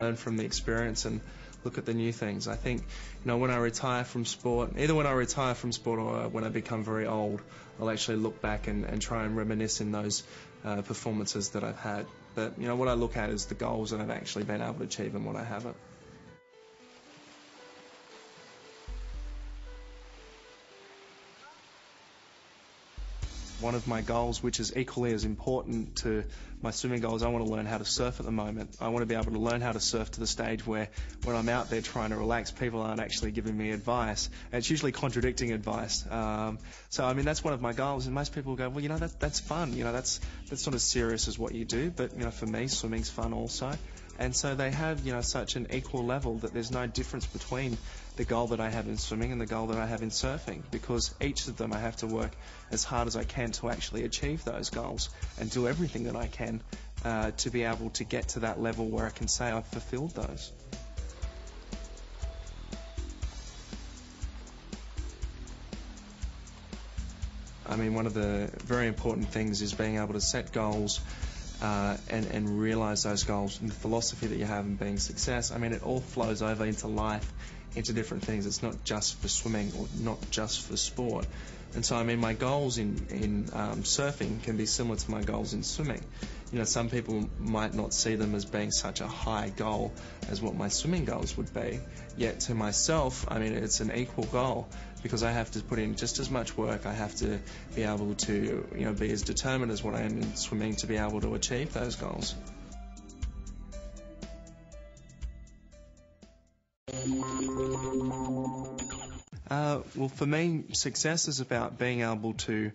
learn from the experience and look at the new things. I think, when I retire from sport, either when I retire from sport or when I become very old, I'll actually look back and try and reminisce in those performances that I've had. But, what I look at is the goals that I've actually been able to achieve and what I haven't. One of my goals, which is equally as important to my swimming goals, I want to learn how to surf at the moment. I want to be able to learn how to surf to the stage where when I'm out there trying to relax, people aren't actually giving me advice. And it's usually contradicting advice. So that's one of my goals. And most people go, well, that's fun. That's not as serious as what you do. But, for me, swimming's fun also. And so they have, such an equal level that there's no difference between the goal that I have in swimming and the goal that I have in surfing, because each of them I have to work as hard as I can to actually achieve those goals and do everything that I can to be able to get to that level where I can say I've fulfilled those. One of the very important things is being able to set goals and realise those goals, and the philosophy that you have in being success. It all flows over into life, into different things. It's not just for swimming or not just for sport. And so, my goals in surfing can be similar to my goals in swimming. Some people might not see them as being such a high goal as what my swimming goals would be. Yet to myself, it's an equal goal, because I have to put in just as much work. I have to be able to, be as determined as what I am in swimming to be able to achieve those goals. Well, for me, success is about being able to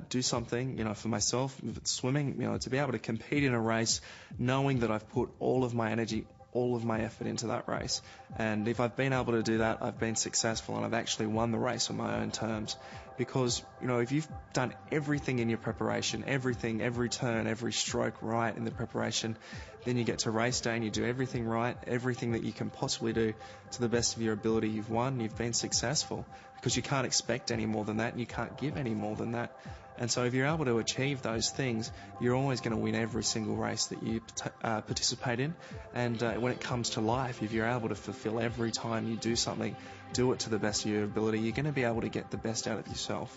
do something, for myself, if it's swimming, to be able to compete in a race, knowing that I've put all of my energy, all of my effort into that race. And if I've been able to do that, I've been successful and I've actually won the race on my own terms. Because, if you've done everything in your preparation, everything, every turn, every stroke right in the preparation, then you get to race day and you do everything right, everything that you can possibly do to the best of your ability, you've won, you've been successful. Because you can't expect any more than that and you can't give any more than that. And so if you're able to achieve those things, you're always going to win every single race that you participate in. And when it comes to life, if you're able to fulfill every time you do something, do it to the best of your ability, you're going to be able to get the best out of yourself.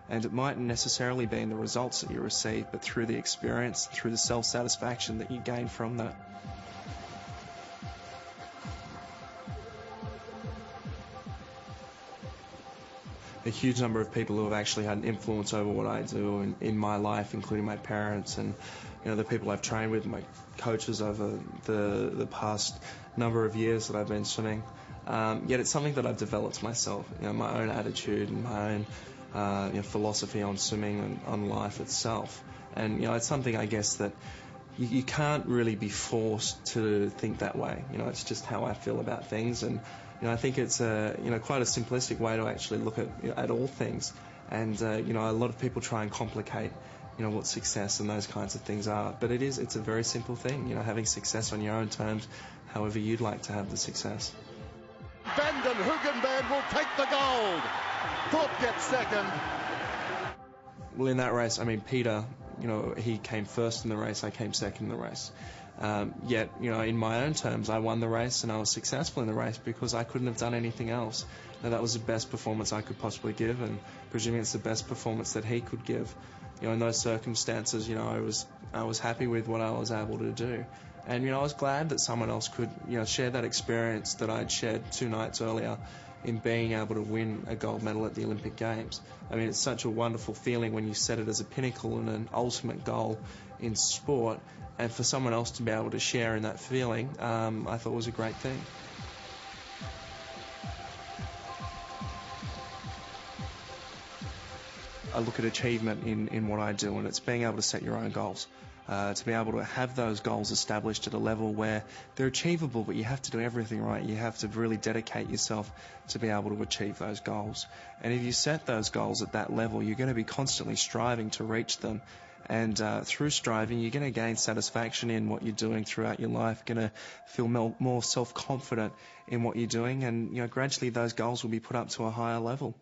And it mightn't necessarily be in the results that you receive, but through the experience, through the self-satisfaction that you gain from that. A huge number of people who have actually had an influence over what I do in my life, including my parents and the people I've trained with, my coaches over the past number of years that I've been swimming. Yet it's something that I've developed myself, my own attitude and my own philosophy on swimming and on life itself. And it's something, I guess, that you can't really be forced to think that way. It's just how I feel about things. And I think it's quite a simplistic way to actually look at all things. And a lot of people try and complicate what success and those kinds of things are. But it's a very simple thing. Having success on your own terms, however you'd like to have the success. Vanden Hoogenberg will take the gold. Thorpe gets second. Well, in that race, Peter, he came first in the race, I came second in the race. Yet, in my own terms, I won the race and I was successful in the race because I couldn't have done anything else. Now, that was the best performance I could possibly give, and presuming it's the best performance that he could give. In those circumstances, I was happy with what I was able to do. And, I was glad that someone else could, share that experience that I'd shared 2 nights earlier in being able to win a gold medal at the Olympic Games. It's such a wonderful feeling when you set it as a pinnacle and an ultimate goal in sport, and for someone else to be able to share in that feeling, I thought was a great thing. I look at achievement in what I do, and it's being able to set your own goals. To be able to have those goals established at a level where they're achievable, but you have to do everything right. You have to really dedicate yourself to be able to achieve those goals. And if you set those goals at that level, you're going to be constantly striving to reach them. And through striving, you're going to gain satisfaction in what you're doing throughout your life, going to feel more self-confident in what you're doing, and gradually those goals will be put up to a higher level.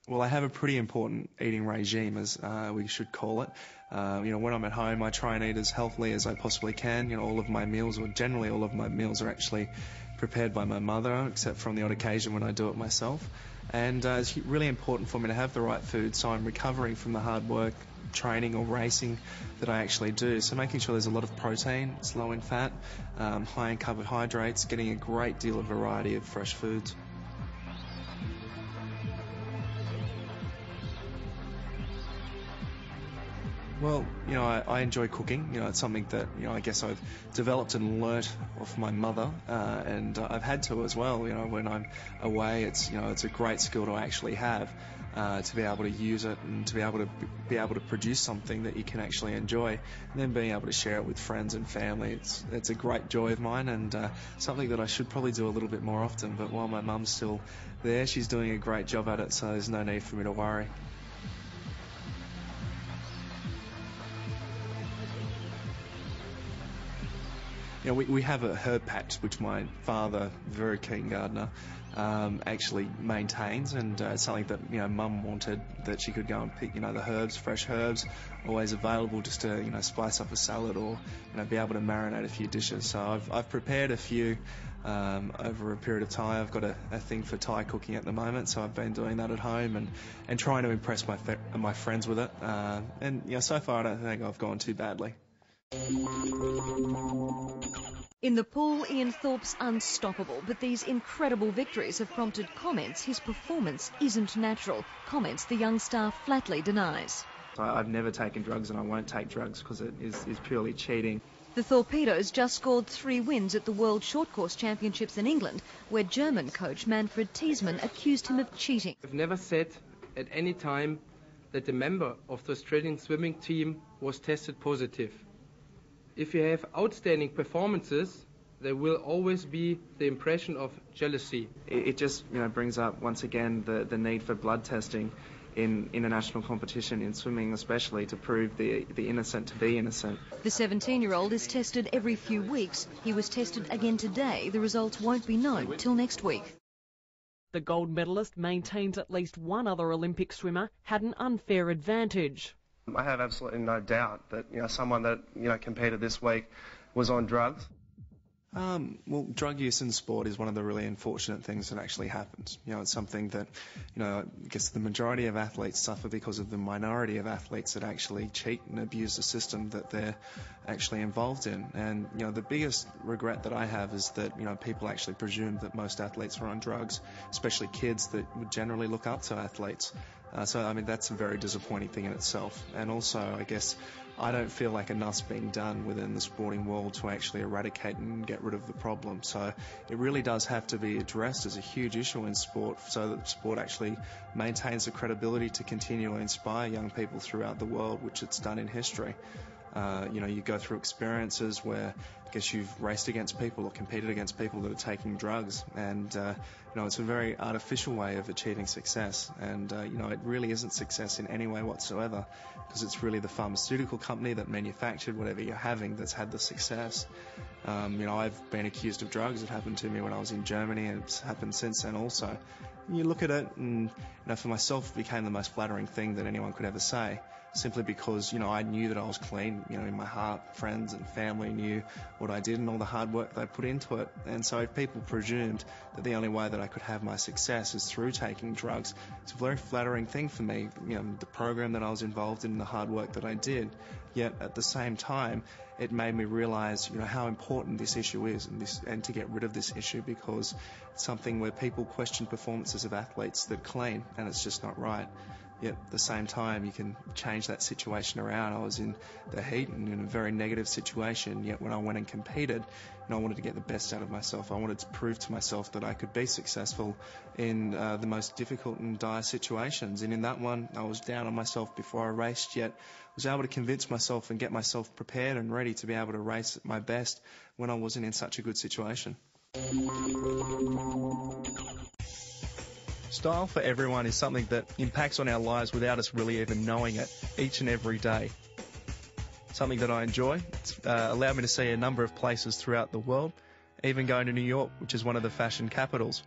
Well, I have a pretty important eating regime, as we should call it. When I'm at home, I try and eat as healthily as I possibly can. All of my meals, or generally all of my meals, are actually prepared by my mother, except for on the odd occasion when I do it myself. And it's really important for me to have the right food, so I'm recovering from the hard work, training or racing that I actually do. So making sure there's a lot of protein, it's low in fat, high in carbohydrates, getting a great deal of variety of fresh foods. Well, I enjoy cooking. It's something that, I guess I've developed and learnt off my mother, and I've had to as well. When I'm away, it's a great skill to actually have, to be able to use it and to be able to produce something that you can actually enjoy, and then being able to share it with friends and family. It's a great joy of mine, and something that I should probably do a little bit more often. But while my mum's still there, she's doing a great job at it, so there's no need for me to worry. We have a herb patch which my father, very keen gardener, actually maintains, and it's something that Mum wanted, that she could go and pick the herbs, fresh herbs, always available, just to spice up a salad, or be able to marinate a few dishes. So I've prepared a few over a period of time. I've got a thing for Thai cooking at the moment, so I've been doing that at home and trying to impress my friends with it. And so far I don't think I've gone too badly. In the pool, Ian Thorpe's unstoppable, but these incredible victories have prompted comments his performance isn't natural, comments the young star flatly denies. I've never taken drugs, and I won't take drugs because it is purely cheating. The Torpedoes just scored 3 wins at the World Short Course Championships in England, where German coach Manfred Thiesmann accused him of cheating. I've never said at any time that a member of the Australian swimming team was tested positive. If you have outstanding performances, there will always be the impression of jealousy. It just brings up once again the need for blood testing in international competition, in swimming especially, to prove the innocent to be innocent. The 17-year-old is tested every few weeks. He was tested again today. The results won't be known till next week. The gold medalist maintains at least one other Olympic swimmer had an unfair advantage. I have absolutely no doubt that someone that competed this week was on drugs. Well, drug use in sport is one of the really unfortunate things that actually happens. It's something that, I guess the majority of athletes suffer because of the minority of athletes that actually cheat and abuse the system that they're actually involved in. And, the biggest regret that I have is that, people actually presume that most athletes are on drugs, especially kids that would generally look up to athletes. So that's a very disappointing thing in itself. And also, I guess, I don't feel like enough's being done within the sporting world to actually eradicate and get rid of the problem. So it really does have to be addressed as a huge issue in sport, so that sport actually maintains the credibility to continue to inspire young people throughout the world, which it's done in history. You go through experiences where I guess you've raced against people or competed against people that are taking drugs, and it's a very artificial way of achieving success, and it really isn't success in any way whatsoever, because it's really the pharmaceutical company that manufactured whatever you're having that's had the success. I've been accused of drugs. It happened to me when I was in Germany, and it's happened since then also. And you look at it, and for myself, it became the most flattering thing that anyone could ever say, simply because I knew that I was clean. In my heart, friends and family knew what I did and all the hard work that I put into it. And so if people presumed that the only way that I could have my success is through taking drugs, it's a very flattering thing for me. The program that I was involved in, the hard work that I did. Yet at the same time, it made me realise how important this issue is, and to get rid of this issue, because it's something where people question performances of athletes that are clean, and it's just not right. Yet at the same time, you can change that situation around. I was in the heat and in a very negative situation, yet when I went and competed, I wanted to get the best out of myself. I wanted to prove to myself that I could be successful in the most difficult and dire situations. And in that one, I was down on myself before I raced, yet was able to convince myself and get myself prepared and ready to be able to race at my best when I wasn't in such a good situation. Style for everyone is something that impacts on our lives without us really even knowing it each and every day. Something that I enjoy. It's allowed me to see a number of places throughout the world, even going to New York, which is one of the fashion capitals.